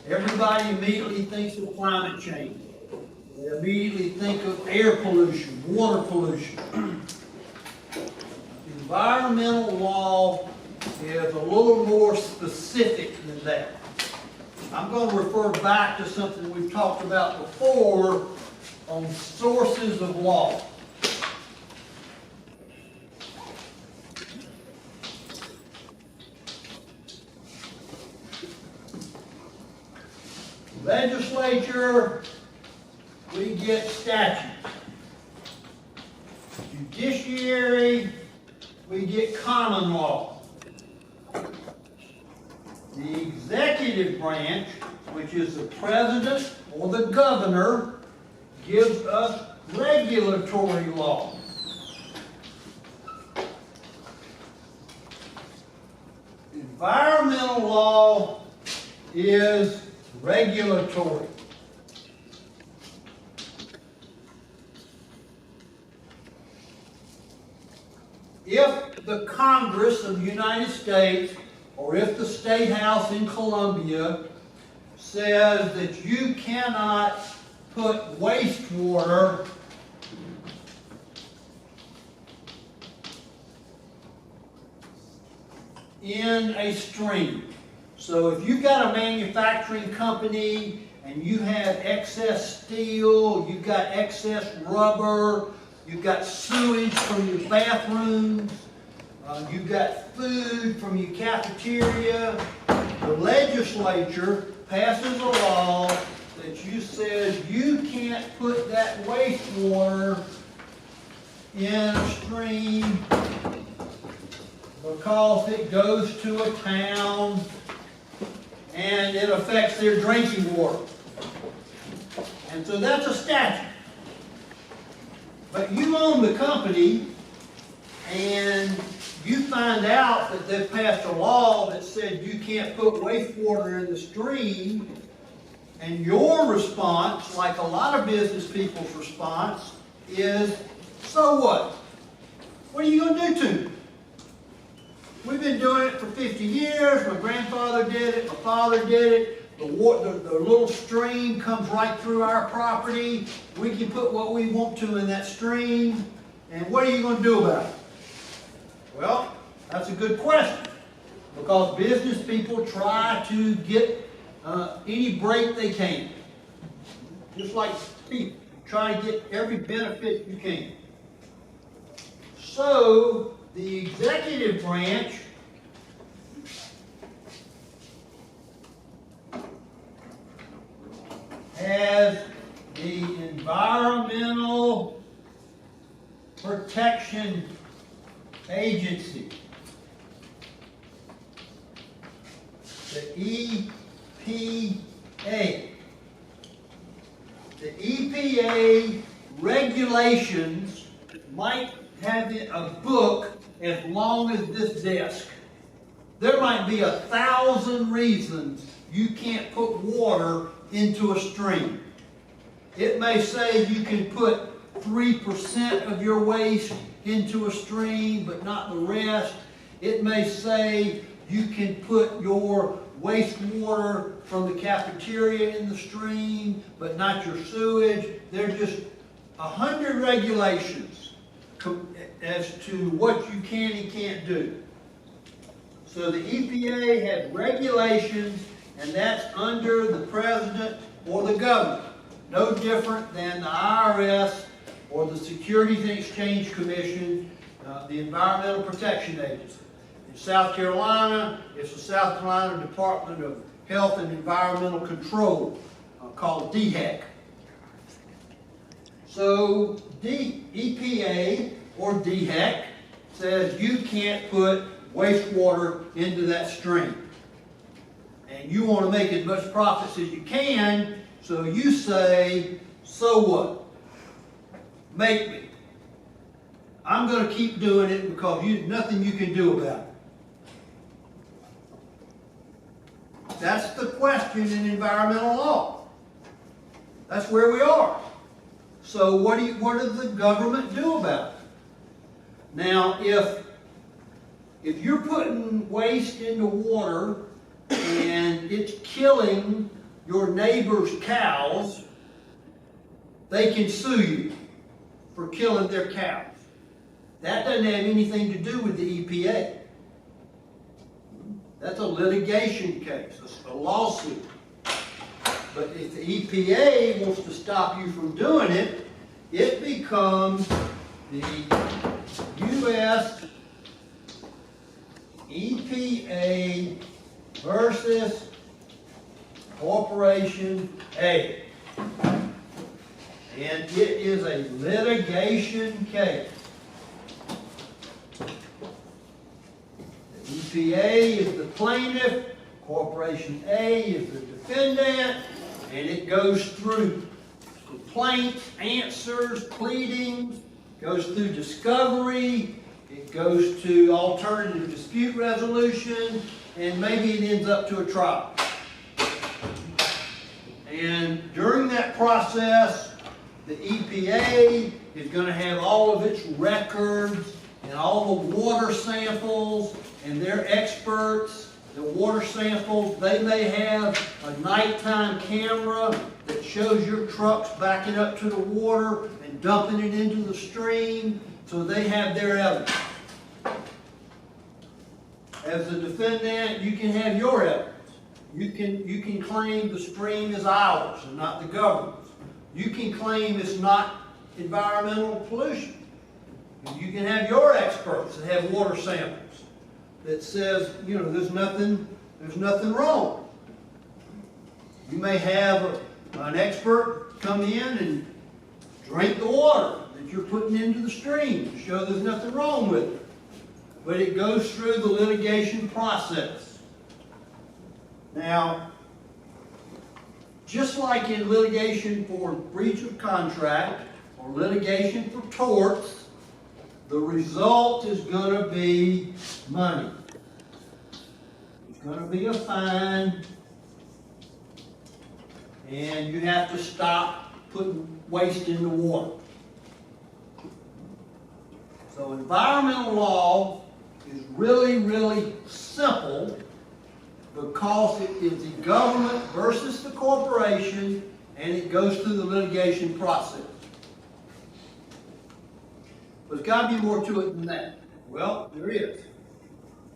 everybody immediately thinks of climate change. They immediately think of air pollution, water pollution. Environmental law is a little more specific than that. I'm going to refer back to something we've talked about before on sources of law. Legislature, we get statutes. Judiciary, we get common law. The executive branch, which is the president or the governor, gives us regulatory law. Environmental law is regulatory. If the Congress of the United States, or if the State House in Columbia says that you cannot put wastewater in a stream. So if you've got a manufacturing company and you have excess steel, you've got excess rubber, you've got sewage from your bathrooms, you've got food from your cafeteria, the legislature passes a law that you says you can't put that wastewater in a stream because it goes to a town and it affects their drinking water. And so that's a statute. But you own the company and you find out that they've passed a law that said you can't put wastewater in the stream, and your response, like a lot of business people's response, is, so what? What are you going to do to me? We've been doing it for 50 years. My grandfather did it. My father did it. The little stream comes right through our property. We can put what we want to in that stream. And what are you going to do about it? Well, that's a good question. Because business people try to get any break they can. Just like people. Try to get every benefit you can. So, the executive branch has the Environmental Protection Agency, the EPA. The EPA regulations might have a book as long as this desk. There might be 1,000 reasons you can't put water into a stream. It may say you can put 3% of your waste into a stream, but not the rest. It may say you can put your wastewater from the cafeteria in the stream, but not your sewage. There are just 100 regulations as to what you can and can't do. So the EPA has regulations, and that's under the president or the governor. No different than the IRS or the Securities and Exchange Commission, the Environmental Protection Agency. In South Carolina, it's the South Carolina Department of Health and Environmental Control, called DHEC. So EPA or DHEC says you can't put wastewater into that stream. And you want to make as much profits as you can, so you say, so what? Make me. I'm going to keep doing it because nothing you can do about it. That's the question in environmental law. That's where we are. So what does the government do about it? Now, if you're putting waste into water and it's killing your neighbor's cows, they can sue you for killing their cows. That doesn't have anything to do with the EPA. That's a litigation case, a lawsuit. But if the EPA wants to stop you from doing it, it becomes the U.S. EPA versus Corporation A. And it is a litigation case. The EPA is the plaintiff, Corporation A is the defendant, and it goes through complaints, answers, pleadings, goes through discovery, it goes to alternative dispute resolution, and maybe it ends up to a trial. And during that process, the EPA is going to have all of its records and all the water samples, and their experts, the water samples, they may have a nighttime camera that shows your trucks backing up to the water and dumping it into the stream, so they have their evidence. As a defendant, you can have your evidence. You can claim the stream is ours and not the government's. You can claim it's not environmental pollution. You can have your experts that have water samples that says, you know, there's nothing wrong. You may have an expert come in and drink the water that you're putting into the stream to show there's nothing wrong with it. But it goes through the litigation process. Now, just like in litigation for breach of contract or litigation for torts, the result is going to be money. It's going to be a fine, and you have to stop putting waste in the water. So environmental law is really, really simple because it is the government versus the corporation, and it goes through the litigation process. But there's got to be more to it than that. Well, there is.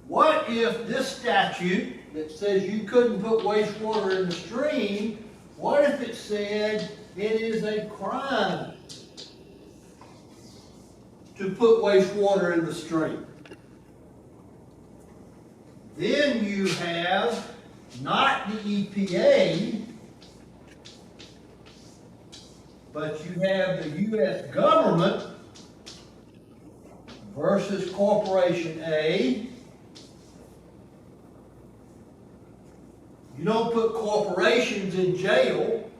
What if this statute that says you couldn't put wastewater in the stream, what if it said it is a crime to put wastewater in the stream? Then you have not the EPA, but you have the U.S. government versus Corporation A. You don't put corporations in jail.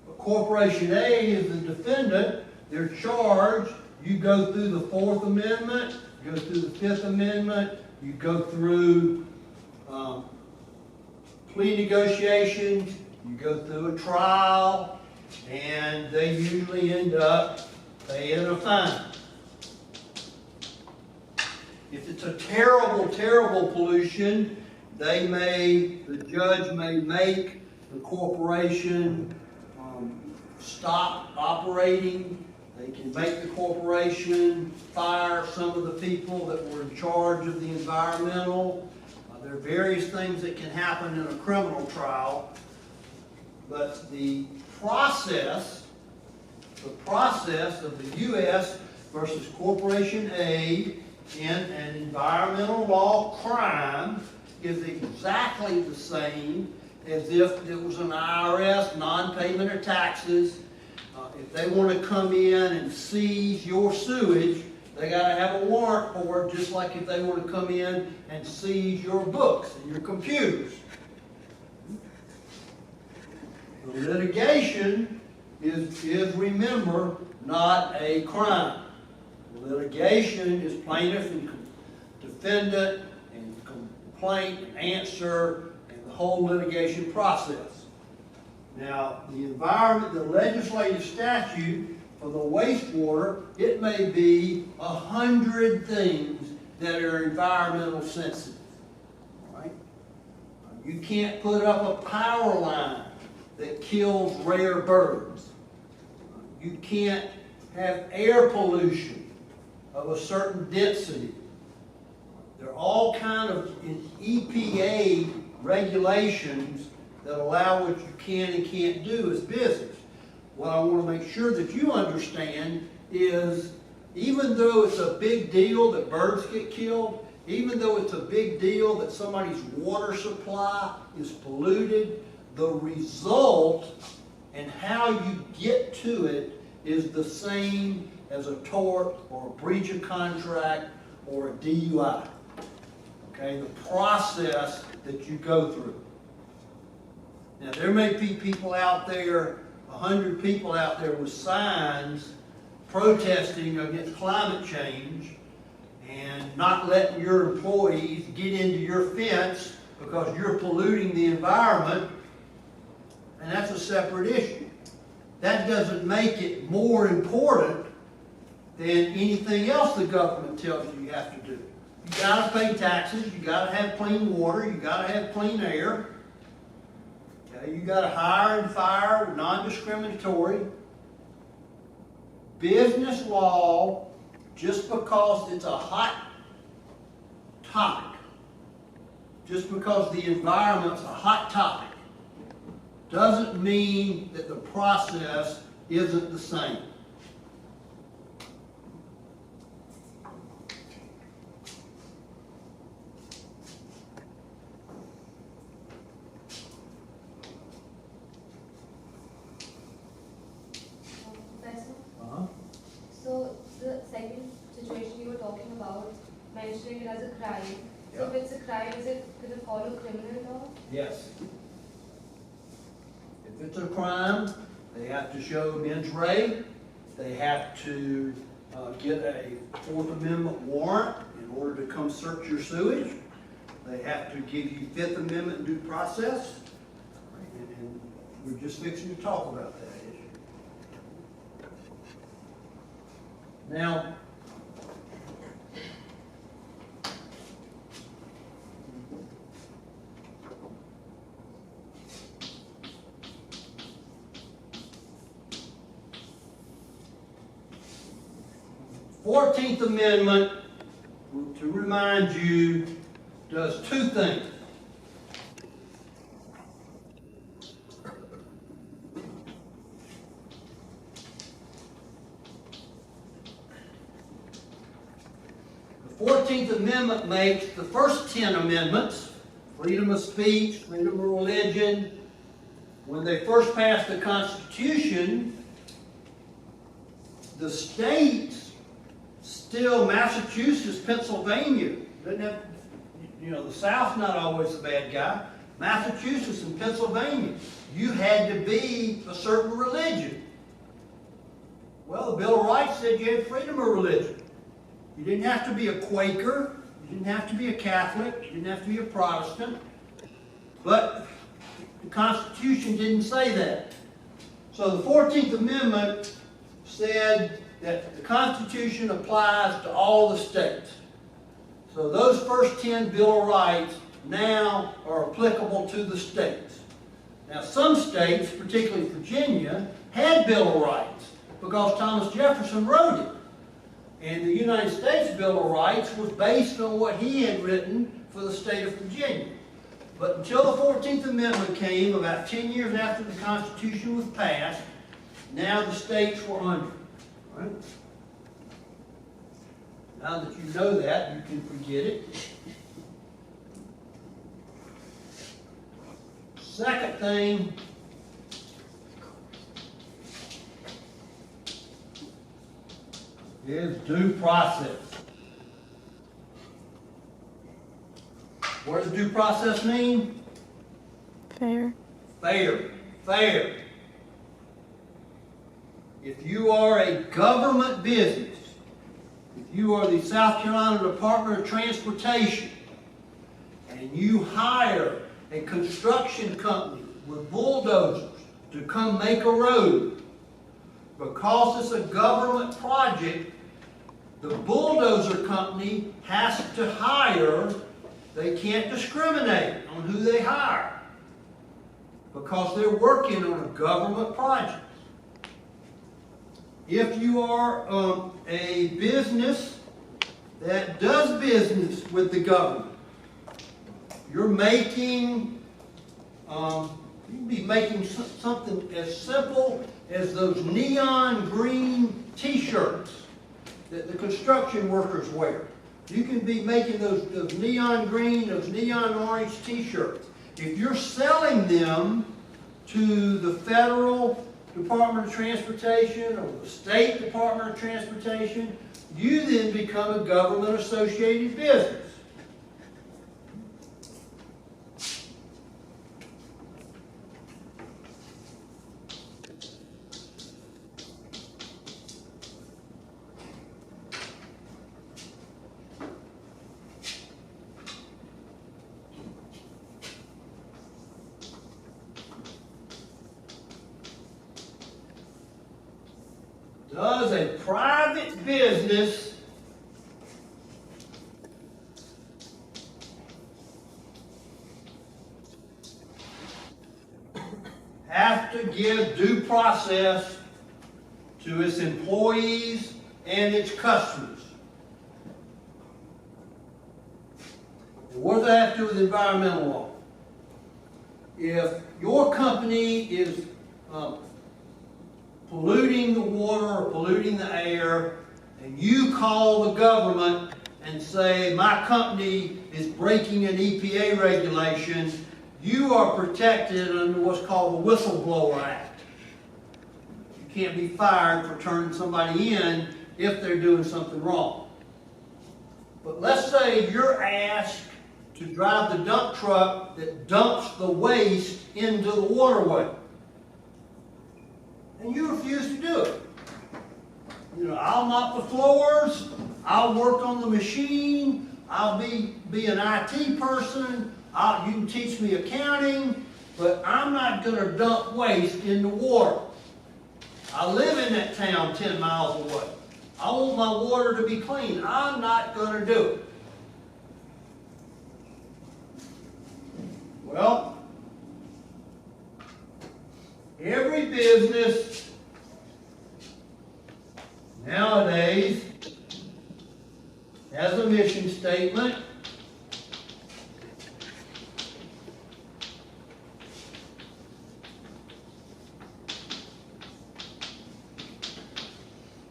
But Corporation A is the defendant. They're charged. You go through the Fourth Amendment, you go through the Fifth Amendment, you go through plea negotiations, you go through a trial, and they usually end up paying a fine. If it's a terrible, terrible pollution, the judge may make the corporation stop operating. They can make the corporation fire some of the people that were in charge of the environmental. There are various things that can happen in a criminal trial. But the process of the U.S. versus Corporation A in an environmental law crime is exactly the same as if it was an IRS non-payment of taxes. If they want to come in and seize your sewage, they got to have a warrant for it, just like if they want to come in and seize your books and your computers. The litigation is remember, not a crime. The litigation is plaintiff and defendant and complaint and answer and the whole litigation process. Now, the legislative statute for the wastewater, it may be 100 things that are environmental sensitive. Right? You can't put up a power line that kills rare birds. You can't have air pollution of a certain density. There are all kind of EPA regulations that allow what you can and can't do as business. What I want to make sure that you understand is, even though it's a big deal that birds get killed, even though it's a big deal that somebody's water supply is polluted, the result and how you get to it is the same as a tort or a breach of contract or a DUI. Okay, the process that you go through. Now, there may be people out there, 100 people out there with signs protesting against climate change and not letting your employees get into your fence because you're polluting the environment, and that's a separate issue. That doesn't make it more important than anything else the government tells you you have to do. You got to pay taxes, you got to have clean water, you got to have clean air. Okay, you got to hire and fire non-discriminatory. Business law, just because it's a hot topic, just because the environment's a hot topic, doesn't mean that the process isn't the same. So the second situation you were talking about, mentioning it as a crime. So if it's a crime, does it follow criminal law? Yes. If it's a crime, they have to show mens rea. They have to get a Fourth Amendment warrant in order to come search your sewage. They have to give you Fifth Amendment due process. And we're just fixing to talk about that issue. Now, Fourteenth Amendment, to remind you, does two things. The 14th Amendment makes the first 10 amendments, freedom of speech, freedom of religion. When they first passed the Constitution, the states, still Massachusetts, Pennsylvania, doesn't have, the South's not always the bad guy. Massachusetts and Pennsylvania, you had to be a certain religion. Well, the Bill of Rights said you had freedom of religion. You didn't have to be a Quaker, you didn't have to be a Catholic, you didn't have to be a Protestant. But the Constitution didn't say that. So the 14th Amendment said that the Constitution applies to all the states. So those first 10 Bill of Rights now are applicable to the states. Now some states, particularly Virginia, had Bill of Rights because Thomas Jefferson wrote it. And the United States Bill of Rights was based on what he had written for the state of Virginia. But until the 14th Amendment came, about 10 years after the Constitution was passed, now the states were under it. Right? Now that you know that, you can forget it. Second thing, is due process. What does due process mean? Fair. Fair. Fair. If you are a government business, if you are the South Carolina Department of Transportation, and you hire a construction company with bulldozers to come make a road, because it's a government project, the bulldozer company has to hire they can't discriminate on who they hire because they're working on a government project. If you are a business that does business with the government, you're making, you can be making something as simple as those neon green t-shirts that the construction workers wear. You can be making those neon green, those neon orange t-shirts. If you're selling them to the federal Department of Transportation or the state Department of Transportation, you then become a government associated business. Does a private business have to give due process to its employees and its customers? And what does that have to do with environmental law? If your company is polluting the water or polluting the air, and you call the government and say, my company is breaking an EPA regulation, you are protected under what's called the Whistleblower Act. You can't be fired for turning somebody in if they're doing something wrong. But let's say you're asked to drive the dump truck that dumps the waste into the waterway, and you refuse to do it. You know, I'll mop the floors, I'll work on the machine, I'll be an IT person, you can teach me accounting, but I'm not going to dump waste in the water. I live in that town 10 miles away. I want my water to be clean. I'm not going to do it. Well, every business nowadays has a mission statement.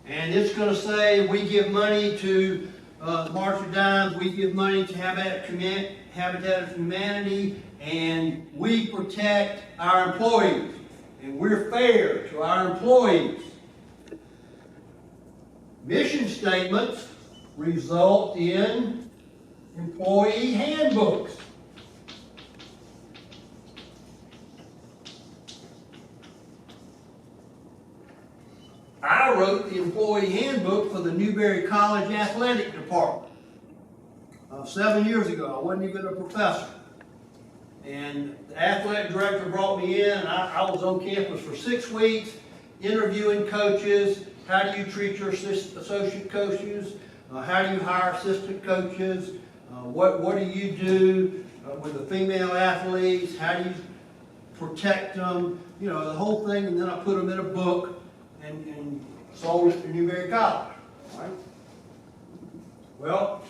And it's going to say we give money to March of Dimes, we give money to Habitat of Humanity, and we protect our employees. And we're fair to our employees. Mission statements result in employee handbooks. I wrote the employee handbook for the Newberry College Athletic Department 7 years ago. I wasn't even a professor. And the athletic director brought me in, and I was on campus for 6 weeks, interviewing coaches. How do you treat your associate coaches? How do you hire assistant coaches? What do you do with the female athletes? How do you protect them? You know, the whole thing, and then I put them in a book and sold it to Newberry College. All right? Well,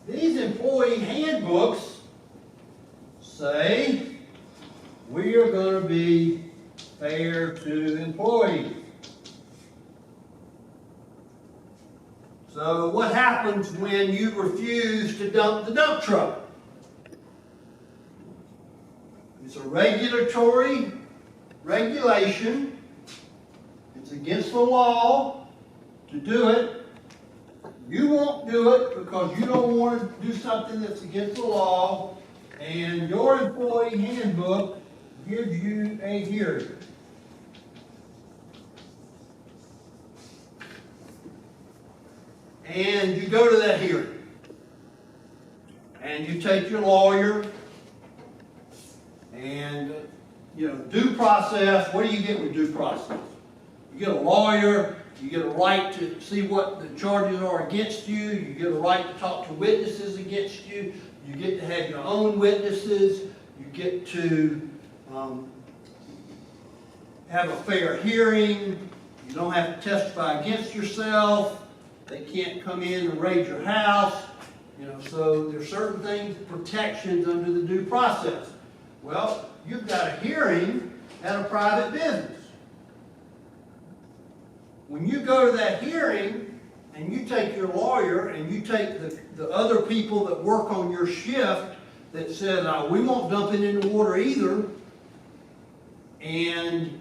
these employee handbooks say we are going to be fair to employees. So what happens when you refuse to dump the dump truck? It's a regulatory regulation. It's against the law to do it. You won't do it because you don't want to do something that's against the law, and your employee handbook gives you a hearing. And you go to that hearing, and you take your lawyer, and due process. What do you get with due process? You get a lawyer. You get a right to see what the charges are against you. You get a right to talk to witnesses against you. You You get to have your own witnesses. You get to have a fair hearing. You don't have to testify against yourself. They can't come in and raid your house. So there's certain things, protections under the due process. Well, you've got a hearing at a private business. When you go to that hearing and you take your lawyer and you take the other people that work on your shift that said, we won't dump it in the water either, and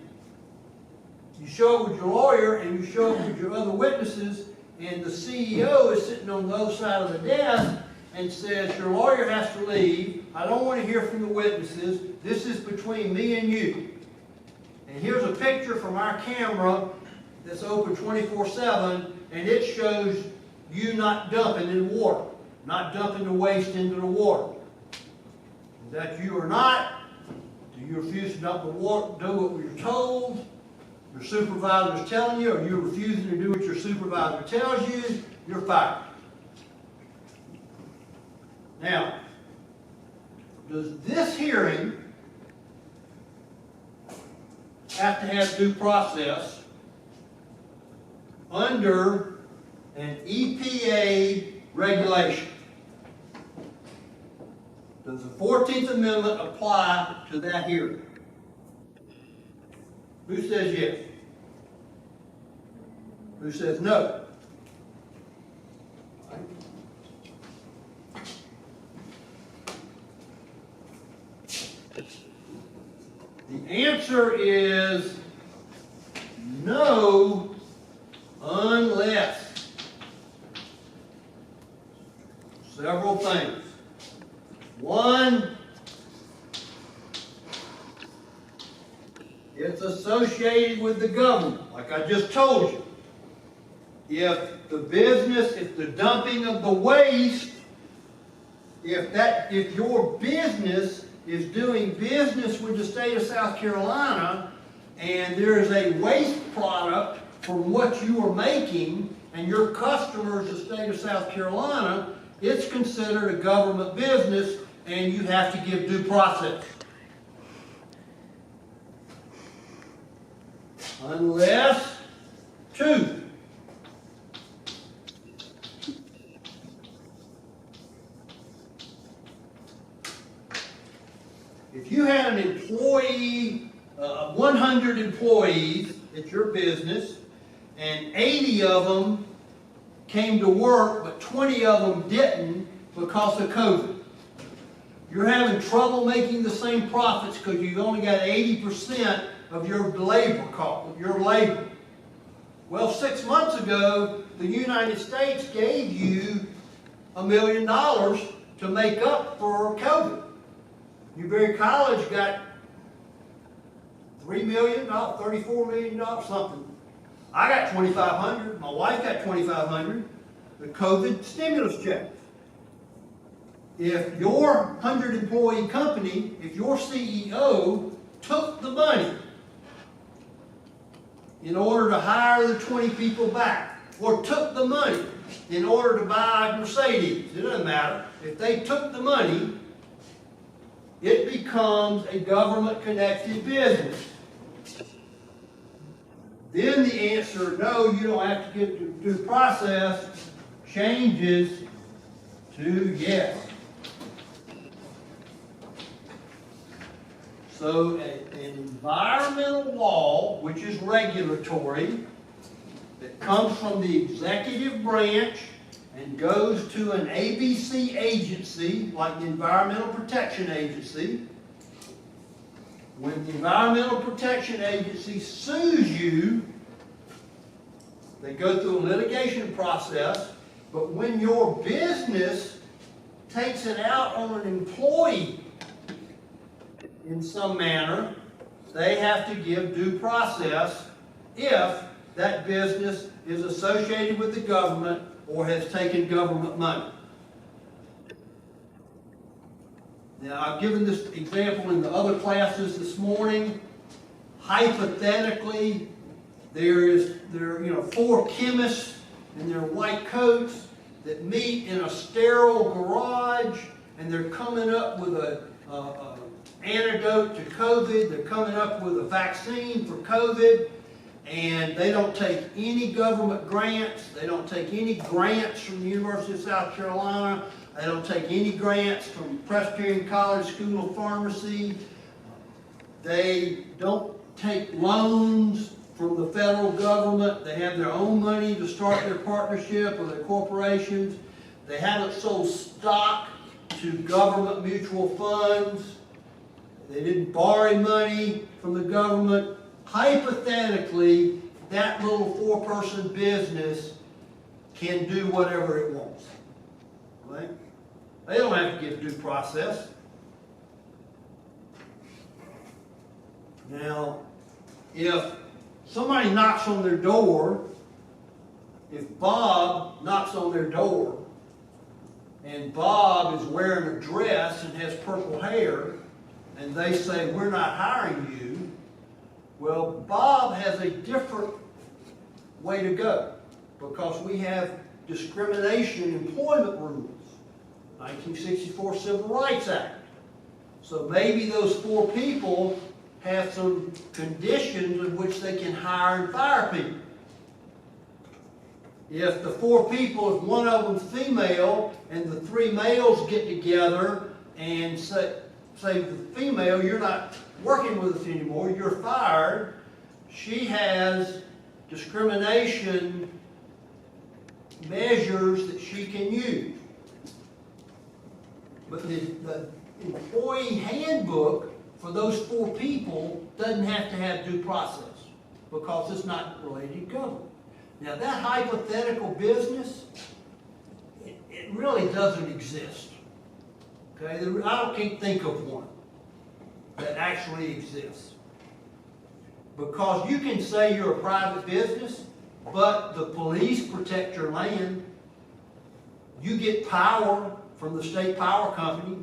you show up with your lawyer and you show up with your other witnesses, and the CEO is sitting on the other side of the desk and says, your lawyer has to leave. I don't want to hear from the witnesses. This is between me and you. And here's a picture from our camera that's open 24/7, and it shows you not dumping in the water, not dumping the waste into the water. Is that you or not? Do you refuse to dump the water, do what you're told? Your supervisor is telling you, or you're refusing to do what your supervisor tells you, you're fired. Now, does this hearing have to have due process under an EPA regulation? Does the 14th Amendment apply to that hearing? Who says yes? Who says no? Right. The answer is no, unless several things. One, it's associated with the government, like I just told you. If the dumping of the waste, if your business is doing business with the state of South Carolina, and there is a waste product from what you are making, and your customer is the state of South Carolina, it's considered a government business, and you have to give due process. Unless, two, if you had an employee, 100 employees at your business, and 80 of them came to work, but 20 of them didn't because of COVID. You're having trouble making the same profits because you've only got 80% of your labor cost, of your labor. Well, 6 months ago, the United States gave you $1 million to make up for COVID. Newberry College got $3 million, $34 million, something. I got $2,500. My wife got $2,500. The COVID stimulus check. If your 100-employee company, if your CEO took the money in order to hire the 20 people back, or took the money in order to buy Mercedes, it doesn't matter. If they took the money, it becomes a government-connected business. Then the answer, no, you don't have to get due process, changes to yes. So an environmental law, which is regulatory, that comes from the executive branch and goes to an ABC agency, like the Environmental Protection Agency. When the Environmental Protection Agency sues you, they go through a litigation process, but when your business takes it out on an employee in some manner, they have to give due process if that business is associated with the government or has taken government money. Now, I've given this example in the other classes this morning. Hypothetically, there are 4 chemists in their white coats that meet in a sterile garage, and they're coming up with a antidote to COVID. They're coming up with a vaccine for COVID, and they don't take any government grants. They don't take any grants from the University of South Carolina. They don't take any grants from Presbyterian College School of Pharmacy. They don't take loans from the federal government. They have their own money to start their partnership or their corporations. They haven't sold stock to government mutual funds. They didn't borrow money from the government. Hypothetically, that little four-person business can do whatever it wants. Right? They don't have to give due process. Now, if somebody knocks on their door, if Bob knocks on their door, and Bob is wearing a dress and has purple hair, and they say, "We're not hiring you," well, Bob has a different way to go, because we have discrimination employment rules, 1964 Civil Rights Act. So maybe those four people have some conditions in which they can hire and fire people. If the four people, if one of them's female, and the three males get together and say to the female, "You're not working with us anymore, you're fired," she has discrimination measures that she can use. But the employee handbook for those four people doesn't have to have due process, because it's not related to government. Now, that hypothetical business, it really doesn't exist. Okay, can't think of one that actually exists. Because you can say you're a private business, but the police protect your land. You get power from the state power company.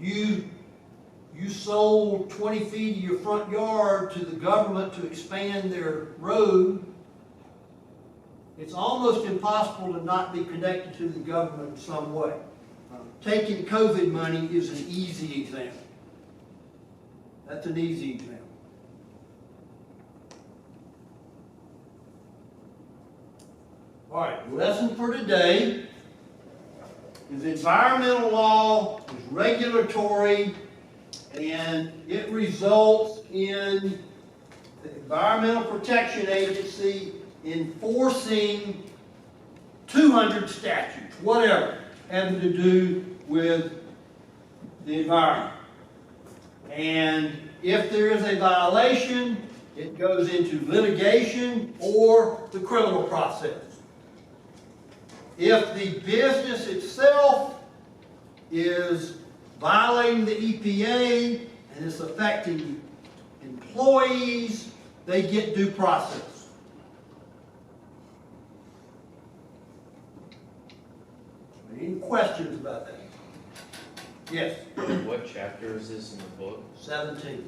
You sold 20 feet of your front yard to the government to expand their road. It's almost impossible to not be connected to the government in some way. Taking COVID money is an easy example. That's an easy example. All right, lesson for today is environmental law is regulatory, and it results in the Environmental Protection Agency enforcing 200 statutes, whatever, having to do with the environment. And if there is a violation, it goes into litigation or the criminal process. If the business itself is violating the EPA and it's affecting employees, they get due process. Any questions about that? Yes? What chapter is this in the book? 17.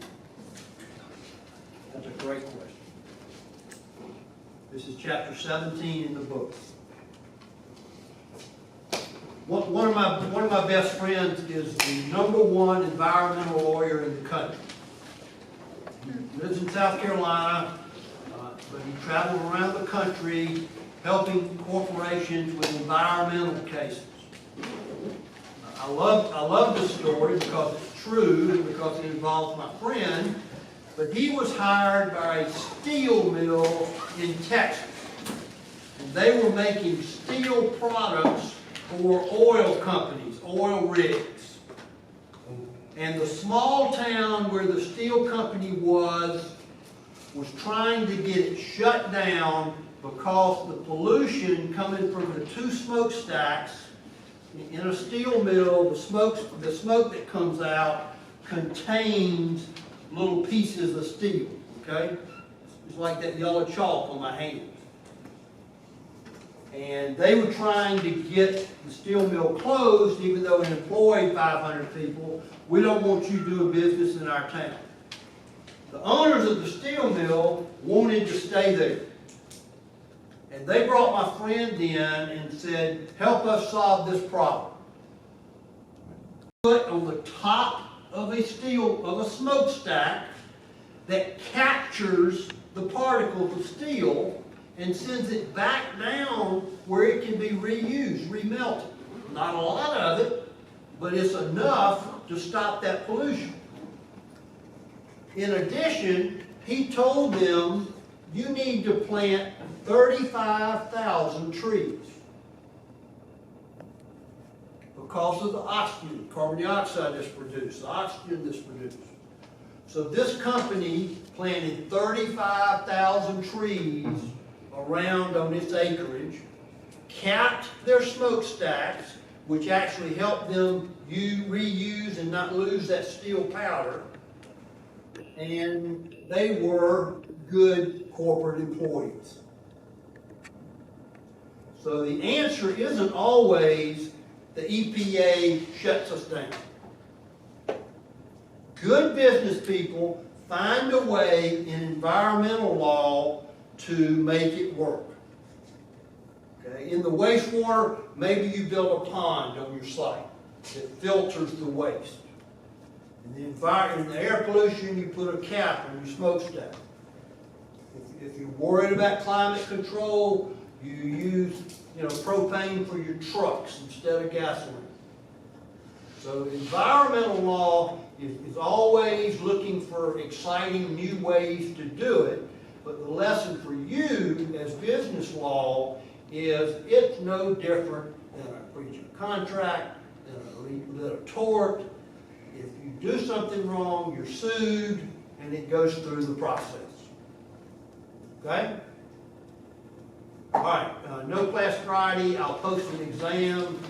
That's a great question. This is chapter 17 in the book. One of my best friends is the #1 environmental lawyer in the country. He lives in South Carolina, but he travels around the country helping corporations with environmental cases. I love this story because it's true and because it involves my friend. But he was hired by a steel mill in Texas, and they were making steel products for oil companies, oil rigs. And the small town where the steel company was trying to get it shut down because the pollution coming from the two smokestacks in a steel mill, the smoke that comes out contains little pieces of steel, okay? It's like that yellow chalk on my hands. And they were trying to get the steel mill closed, even though it employed 500 people. We don't want you doing business in our town. The owners of the steel mill wanted to stay there. And they brought my friend in and said, help us solve this problem. Put on the top of a smokestack that captures the particles of steel and sends it back down where it can be reused, remelted. Not a lot of it, but it's enough to stop that pollution. In addition, he told them, you need to plant 35,000 trees because of the oxygen, carbon dioxide that's produced, the oxygen that's produced. So this company planted 35,000 trees around on its acreage, capped their smokestacks, which actually helped them reuse and not lose that steel powder, and they were good corporate employees. So the answer isn't always the EPA shuts us down. Good business people find a way in environmental law to make it work. Okay? In the wastewater, maybe you build a pond on your site that filters the waste. In the air pollution, you put a cap on your smokestack. If you're worried about climate control, you use propane for your trucks instead of gasoline. So environmental law is always looking for exciting new ways to do it, but the lesson for you as business law is it's no different than a breach of contract, than a tort. If you do something wrong, you're sued, and it goes through the process. Okay? All right, no class Friday. I'll post an exam